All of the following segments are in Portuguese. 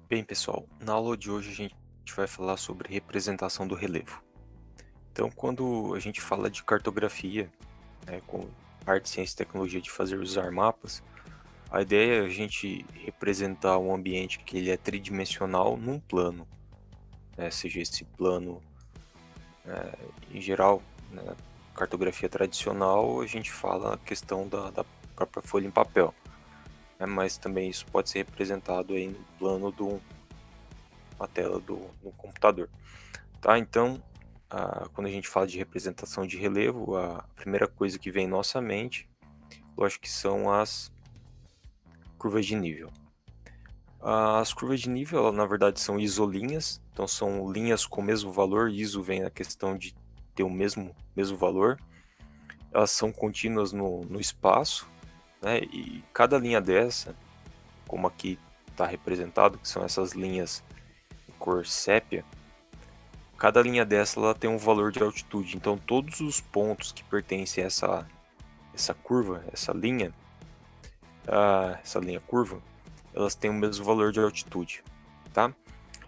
Bem, pessoal, na aula de hoje a gente vai falar sobre representação do relevo. Então, quando a gente fala de cartografia, com arte, ciência e tecnologia de fazer usar mapas, a ideia é a gente representar um ambiente que ele é tridimensional num plano, seja esse plano, em geral, na cartografia tradicional, a gente fala a questão da própria folha em papel, né, mas também isso pode ser representado aí no plano de uma tela do computador. Tá, então, quando a gente fala de representação de relevo, a primeira coisa que vem em nossa mente, eu acho que são as curvas de nível. As curvas de nível, ela, na verdade, são isolinhas, então são linhas com o mesmo valor, iso vem na questão de ter o mesmo valor. Elas são contínuas no espaço, né, e cada linha dessa, como aqui está representado, que são essas linhas em cor sépia, cada linha dessa ela tem um valor de altitude, então todos os pontos que pertencem a essa curva, essa linha curva, elas têm o mesmo valor de altitude, tá?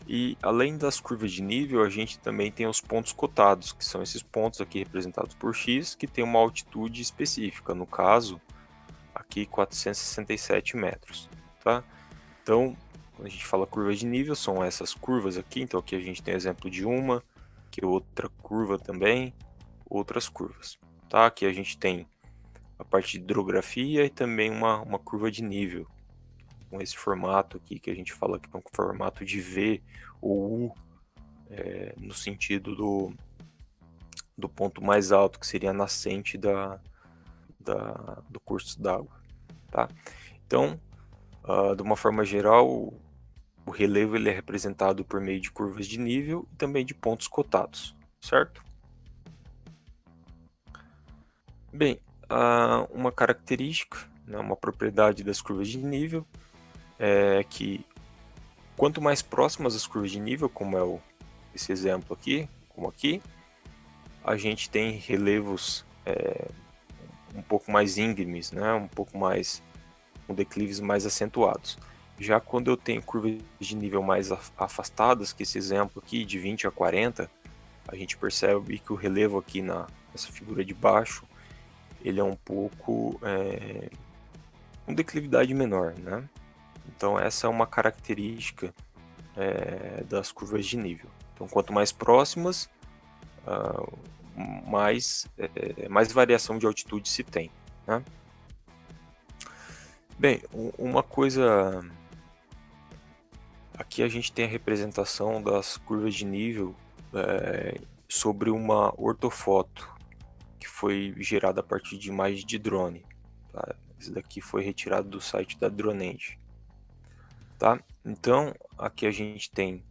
E além das curvas de nível, a gente também tem os pontos cotados, que são esses pontos aqui representados por x, que tem uma altitude específica, no caso, aqui 467 metros, tá? Então, quando a gente fala curva de nível, são essas curvas aqui, então aqui a gente tem exemplo de uma, que outra curva também, outras curvas, tá? Aqui a gente tem a parte de hidrografia e também uma curva de nível, com esse formato aqui que a gente fala que é um formato de V ou U, no sentido do ponto mais alto, que seria a nascente do curso d'água, tá? Então, de uma forma geral, o relevo ele é representado por meio de curvas de nível e também de pontos cotados, certo? Bem, uma característica, né, uma propriedade das curvas de nível é que quanto mais próximas as curvas de nível, como é esse exemplo aqui, como aqui, a gente tem relevos um pouco mais íngremes, né, um pouco mais com declives mais acentuados. Já quando eu tenho curvas de nível mais afastadas, que esse exemplo aqui de 20 a 40, a gente percebe que o relevo aqui nessa figura de baixo, ele é um pouco com declividade menor, né? Então essa é uma característica das curvas de nível. Então quanto mais próximas, mais variação de altitude se tem, né? Bem, uma coisa, aqui a gente tem a representação das curvas de nível sobre uma ortofoto que foi gerada a partir de imagens de drone. Tá? Esse daqui foi retirado do site da Dronage. Tá? Então, aqui a gente tem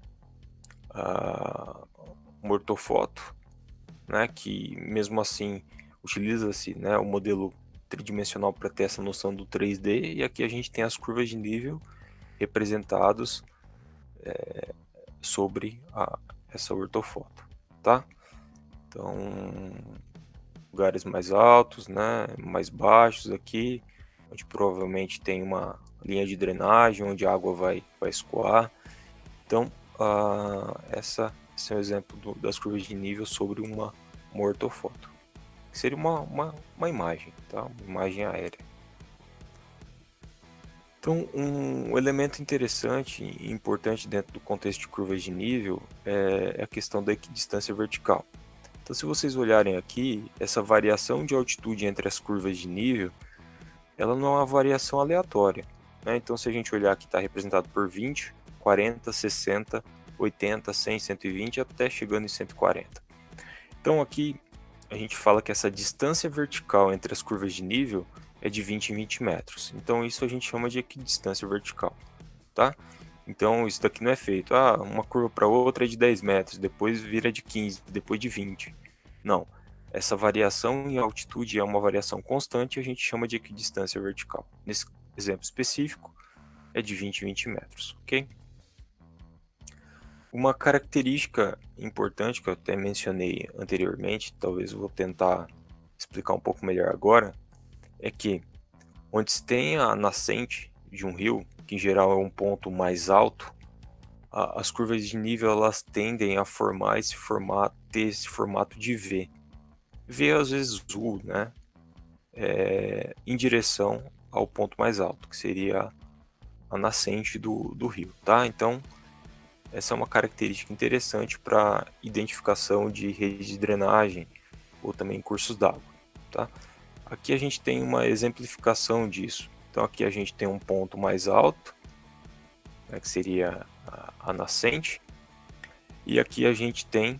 uma ortofoto, né, que mesmo assim utiliza-se, né, o modelo tridimensional para ter essa noção do 3D, e aqui a gente tem as curvas de nível representados sobre essa ortofoto, tá? Então, lugares mais altos, né, mais baixos aqui, onde provavelmente tem uma linha de drenagem, onde a água vai escoar. Então, esse é um exemplo das curvas de nível sobre uma ortofoto, que seria uma imagem, tá? Uma imagem aérea. Então, um elemento interessante e importante dentro do contexto de curvas de nível é a questão da equidistância vertical. Então, se vocês olharem aqui, essa variação de altitude entre as curvas de nível, ela não é uma variação aleatória, né? Então, se a gente olhar aqui, está representado por 20, 40, 60, 80, 100, 120, até chegando em 140. Então, aqui a gente fala que essa distância vertical entre as curvas de nível é de 20 em 20 metros. Então, isso a gente chama de equidistância vertical, tá? Então, isso daqui não é feito. Uma curva para outra é de 10 metros, depois vira de 15, depois de 20. Não. Essa variação em altitude é uma variação constante e a gente chama de equidistância vertical. Nesse exemplo específico, é de 20 em 20 metros, ok? Uma característica importante que eu até mencionei anteriormente, talvez eu vou tentar explicar um pouco melhor agora, é que onde se tem a nascente de um rio, que em geral é um ponto mais alto, as curvas de nível elas tendem a formar esse formato, ter esse formato de V. V às vezes U, né? Em direção ao ponto mais alto, que seria a nascente do rio, tá? Então, essa é uma característica interessante para identificação de rede de drenagem ou também cursos d'água, tá? Aqui a gente tem uma exemplificação disso. Então aqui a gente tem um ponto mais alto, né, que seria a nascente, e aqui a gente tem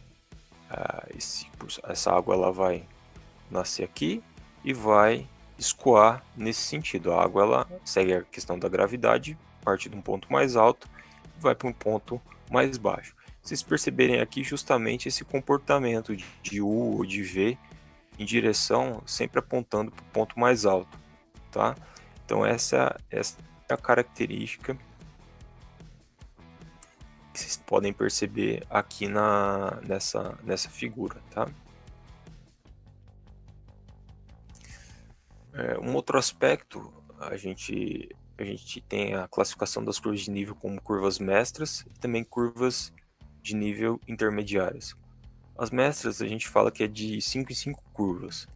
essa água ela vai nascer aqui e vai escoar nesse sentido. A água ela segue a questão da gravidade, parte de um ponto mais alto e vai para um ponto mais baixo. Vocês perceberem aqui justamente esse comportamento de U ou de V em direção sempre apontando para o ponto mais alto, tá? Então essa é a característica que vocês podem perceber aqui nessa figura, tá? Um outro aspecto, a gente tem a classificação das curvas de nível como curvas mestras e também curvas de nível intermediárias. As mestras a gente fala que é de 5 em 5 curvas.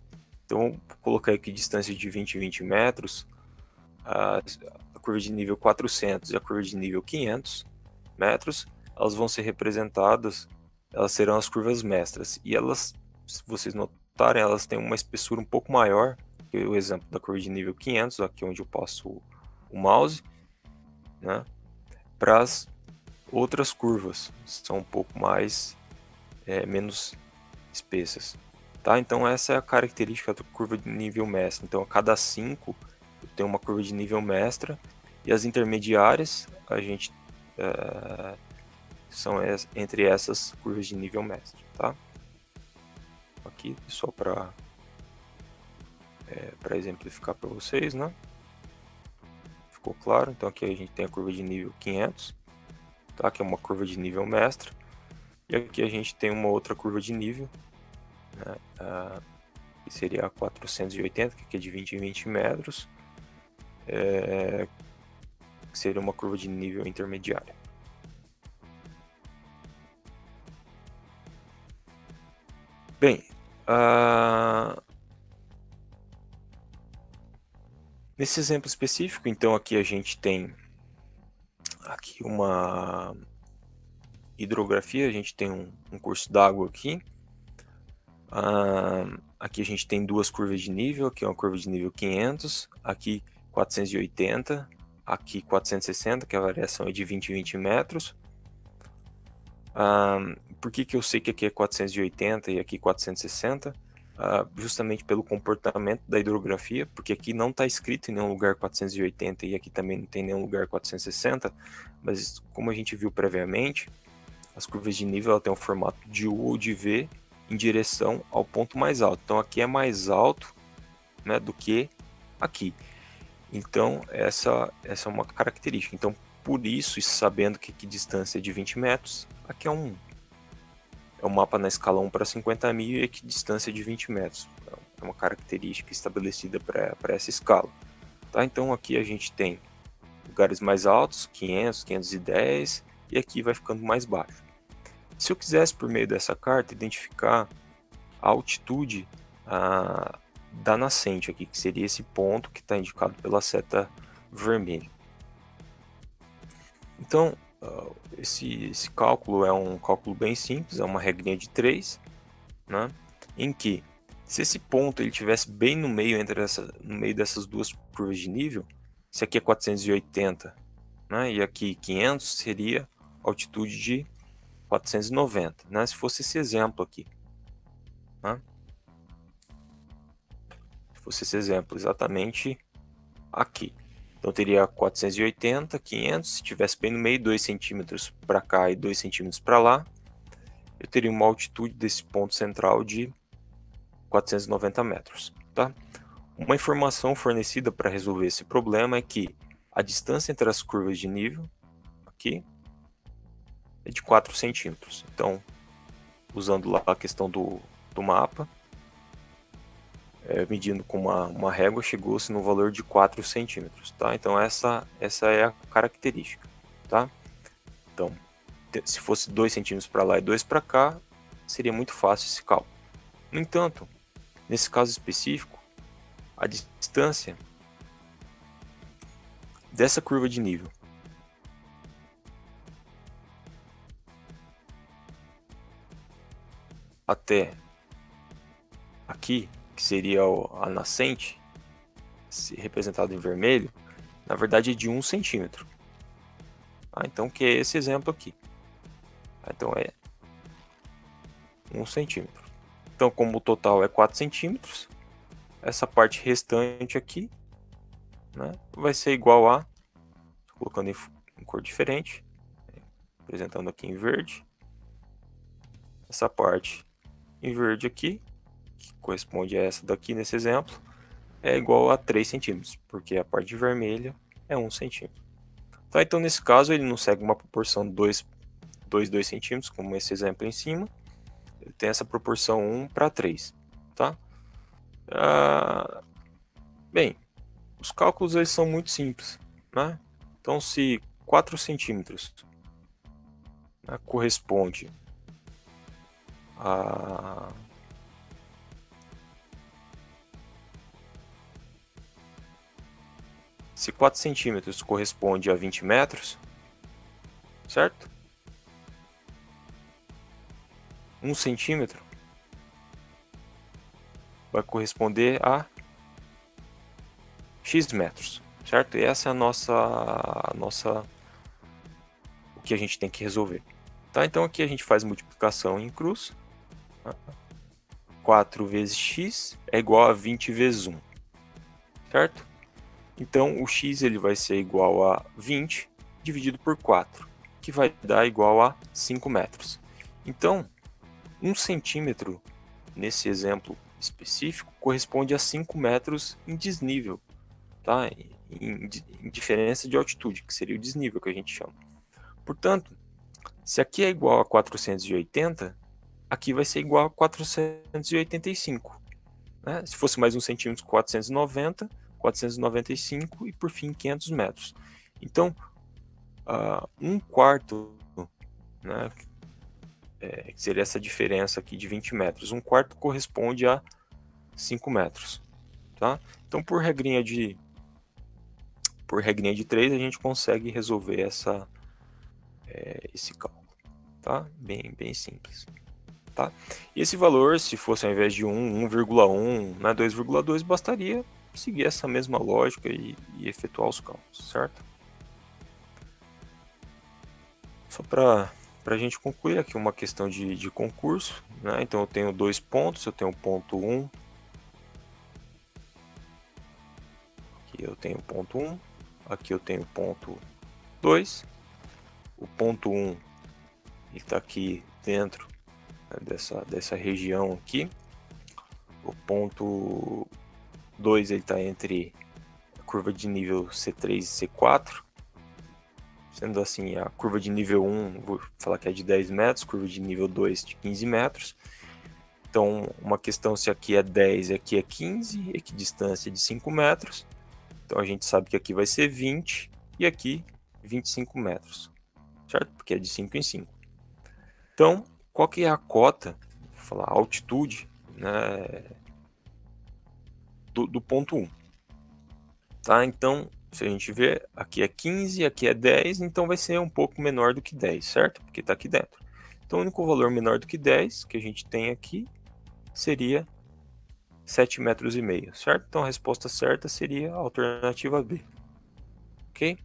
Então, vou colocar aqui distância de 20 em 20 metros, a curva de nível 400 e a curva de nível 500 metros, elas vão ser representadas, elas serão as curvas mestras. E elas, se vocês notarem, elas têm uma espessura um pouco maior que o exemplo da curva de nível 500, aqui onde eu passo o mouse, né? Para as outras curvas, são um pouco mais, menos espessas. Tá? Então essa é a característica da curva de nível mestra. Então a cada 5 eu tenho uma curva de nível mestra, e as intermediárias a gente são entre essas curvas de nível mestre, tá? Aqui só para exemplificar para vocês, né? Ficou claro? Então aqui a gente tem a curva de nível 500, tá? Que é uma curva de nível mestra, e aqui a gente tem uma outra curva de nível, né? Que seria a 480, que é de 20 em 20 metros, que seria uma curva de nível intermediária. Bem, nesse exemplo específico, então aqui a gente tem aqui uma hidrografia, a gente tem um curso d'água aqui. Aqui a gente tem duas curvas de nível, aqui é uma curva de nível 500, aqui 480, aqui 460, que a variação é de 20 em 20 metros. Por que eu sei que aqui é 480 e aqui 460? Justamente pelo comportamento da hidrografia, porque aqui não está escrito em nenhum lugar 480 e aqui também não tem nenhum lugar 460, mas como a gente viu previamente, as curvas de nível têm um formato de U ou de V em direção ao ponto mais alto. Então aqui é mais alto, né, do que aqui. Então essa é uma característica. Então por isso, sabendo que aqui distância é de 20 metros, aqui é um mapa na escala 1 para 50 mil e aqui distância de 20 metros. É uma característica estabelecida para essa escala. Tá? Então aqui a gente tem lugares mais altos, 500, 510, e aqui vai ficando mais baixo. Se eu quisesse, por meio dessa carta, identificar a altitude da nascente aqui, que seria esse ponto que está indicado pela seta vermelha. Então, esse cálculo é um cálculo bem simples, é uma regrinha de 3, né, em que, se esse ponto ele estivesse bem no meio, no meio dessas duas curvas de nível, se aqui é 480, né, e aqui 500, seria altitude de 490, né, se fosse esse exemplo aqui. Né? Se fosse esse exemplo exatamente aqui. Então teria 480, 500, se tivesse bem no meio, 2 centímetros para cá e 2 centímetros para lá, eu teria uma altitude desse ponto central de 490 metros. Tá? Uma informação fornecida para resolver esse problema é que a distância entre as curvas de nível aqui é de 4 centímetros. Então, usando lá a questão do mapa, medindo com uma régua, chegou-se no valor de 4 centímetros. Tá? Então, essa é a característica. Tá? Então, se fosse 2 centímetros para lá e 2 para cá, seria muito fácil esse cálculo. No entanto, nesse caso específico, a distância dessa curva de nível até aqui, que seria a nascente, representado em vermelho, na verdade é de 1 centímetro. Então, que é esse exemplo aqui. Então, é 1 centímetro. Então, como o total é 4 centímetros, essa parte restante aqui, né, vai ser igual a, colocando em cor diferente, apresentando aqui em verde, essa parte em verde aqui, que corresponde a essa daqui nesse exemplo, é igual a 3 centímetros, porque a parte vermelha é 1 centímetro. Tá, então, nesse caso, ele não segue uma proporção de 2 centímetros, como esse exemplo em cima. Ele tem essa proporção 1 para 3. Tá? Bem, os cálculos eles são muito simples. Né? Então, se 4 centímetros, né, corresponde a... Se 4 centímetros corresponde a 20 metros, certo? 1 centímetro vai corresponder a X metros, certo? E essa é a nossa o que a gente tem que resolver. Tá? Então aqui a gente faz multiplicação em cruz. 4 vezes x é igual a 20 vezes 1, certo? Então o x ele vai ser igual a 20 dividido por 4, que vai dar igual a 5 metros. Então, 1 centímetro, nesse exemplo específico, corresponde a 5 metros em desnível, tá? Em diferença de altitude, que seria o desnível que a gente chama. Portanto, se aqui é igual a 480, aqui vai ser igual a 485. Né? Se fosse mais 1 centímetro, 490, 495 e por fim 500 metros. Então, 1/4, né, que seria essa diferença aqui de 20 metros, 1/4 corresponde a 5 metros. Tá? Então, por regrinha de 3, a gente consegue resolver esse cálculo. Tá? Bem simples. Tá? E esse valor, se fosse ao invés de 1, 1,1, né, 2,2, bastaria seguir essa mesma lógica e efetuar os cálculos, certo? Só para a gente concluir aqui uma questão de concurso, né? Então eu tenho 2 pontos, eu tenho o ponto 1, aqui eu tenho o ponto 1, aqui eu tenho o ponto 2, o ponto 1 está aqui dentro, né, dessa região aqui, o ponto 2 ele está entre a curva de nível C3 e C4, sendo assim, a curva de nível 1, vou falar que é de 10 metros, curva de nível 2 de 15 metros. Então, uma questão se aqui é 10 e aqui é 15, equidistância de 5 metros. Então, a gente sabe que aqui vai ser 20 e aqui 25 metros, certo? Porque é de 5 em 5. Então, qual que é a cota, vou falar a altitude, né, do ponto 1? Tá? Então, se a gente ver, aqui é 15, aqui é 10, então vai ser um pouco menor do que 10, certo? Porque está aqui dentro. Então, o único valor menor do que 10 que a gente tem aqui seria 7,5 metros, certo? Então, a resposta certa seria a alternativa B. Ok?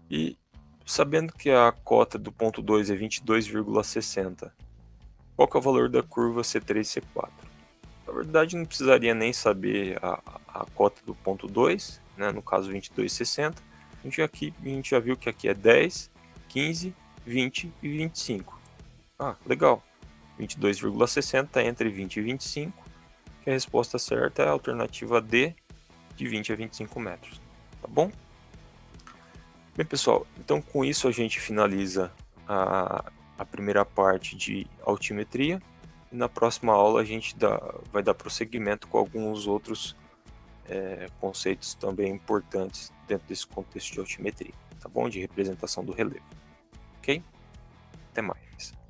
E sabendo que a cota do ponto 2 é 22,60, qual que é o valor da curva C3 e C4? Na verdade, não precisaria nem saber a cota do ponto 2, né? No caso 22,60. A gente já viu que aqui é 10, 15, 20 e 25. Legal. 22,60 está entre 20 e 25, que a resposta certa é a alternativa D, de 20 a 25 metros. Tá bom? Bem, pessoal, então com isso a gente finaliza a primeira parte de altimetria. E na próxima aula a gente vai dar prosseguimento com alguns outros conceitos também importantes dentro desse contexto de altimetria, tá bom? De representação do relevo, ok? Até mais.